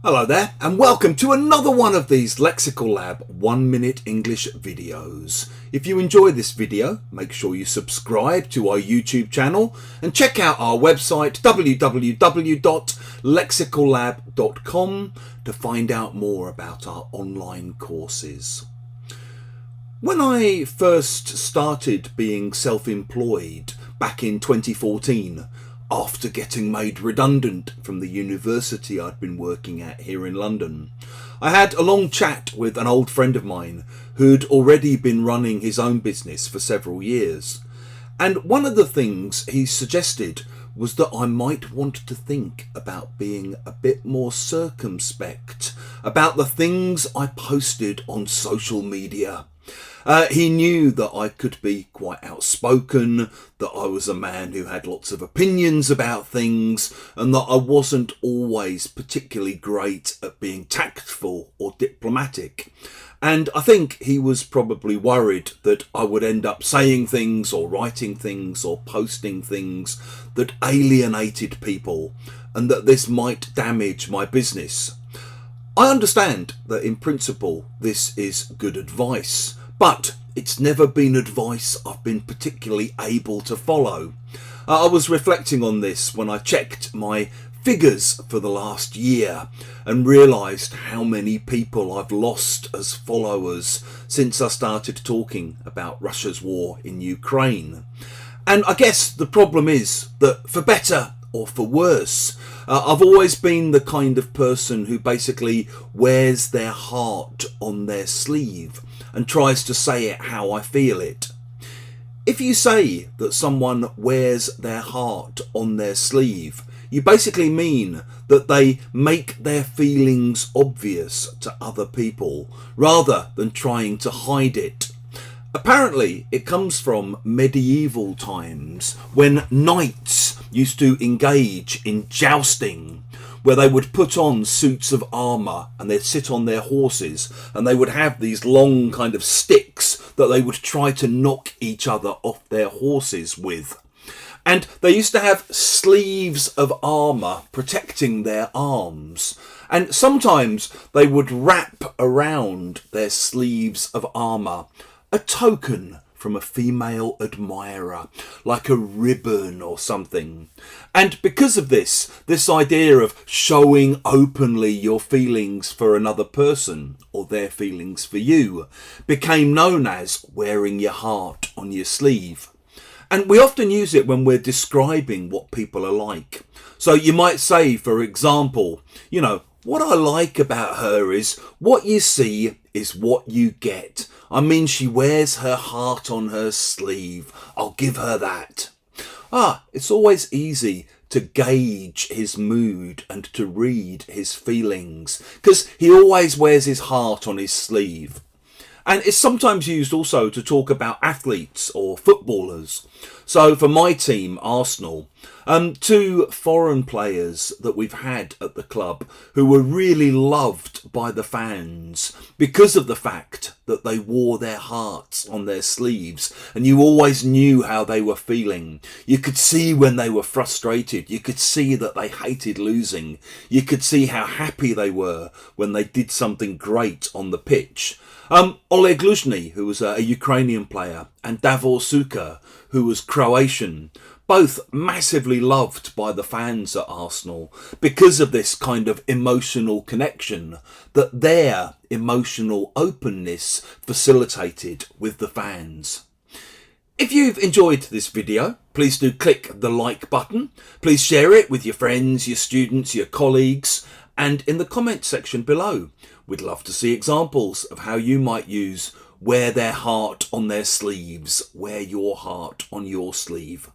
Hello there, and welcome to another one of these Lexical Lab 1 Minute English videos. If you enjoy this video, make sure you subscribe to our YouTube channel and check out our website www.lexicallab.com to find out more about our online courses. When I first started being self-employed back in 2014, after getting made redundant from the university I'd been working at here in London, I had a long chat with an old friend of mine who'd already been running his own business for several years. And one of the things he suggested was that I might want to think about being a bit more circumspect about the things I posted on social media. He knew that I could be quite outspoken, that I was a man who had lots of opinions about things, and that I wasn't always particularly great at being tactful or diplomatic. And I think he was probably worried that I would end up saying things or writing things or posting things that alienated people, and that this might damage my business. I understand that in principle this is good advice, but it's never been advice I've been particularly able to follow. I was reflecting on this when I checked my figures for the last year and realised how many people I've lost as followers since I started talking about Russia's war in Ukraine. And I guess the problem is that, for better or for worse, I've always been the kind of person who basically wears their heart on their sleeve and tries to say it how I feel it. If you say that someone wears their heart on their sleeve, you basically mean that they make their feelings obvious to other people rather than trying to hide it. Apparently, it comes from medieval times when knights used to engage in jousting, where they would put on suits of armour and they'd sit on their horses and they would have these long kind of sticks that they would try to knock each other off their horses with. And they used to have sleeves of armour protecting their arms. And sometimes they would wrap around their sleeves of armour a token from a female admirer, like a ribbon or something. And because of this idea of showing openly your feelings for another person, or their feelings for you, became known as wearing your heart on your sleeve. And we often use it when we're describing what people are like. So you might say, for example, what I like about her is what you see is what you get. I mean, she wears her heart on her sleeve. I'll give her that. It's always easy to gauge his mood and to read his feelings, because he always wears his heart on his sleeve. And it's sometimes used also to talk about athletes or footballers. So for my team, Arsenal, 2 foreign players that we've had at the club who were really loved by the fans because of the fact that they wore their hearts on their sleeves, and you always knew how they were feeling. You could see when they were frustrated. You could see that they hated losing. You could see how happy they were when they did something great on the pitch. Oleg Luzhny, who was a Ukrainian player, and Davor Suker, who was Croatian, both massively loved by the fans at Arsenal because of this kind of emotional connection that their emotional openness facilitated with the fans. If you've enjoyed this video, please do click the like button. Please share it with your friends, your students, your colleagues, and in the comment section below. We'd love to see examples of how you might use wear their heart on their sleeves, wear your heart on your sleeve.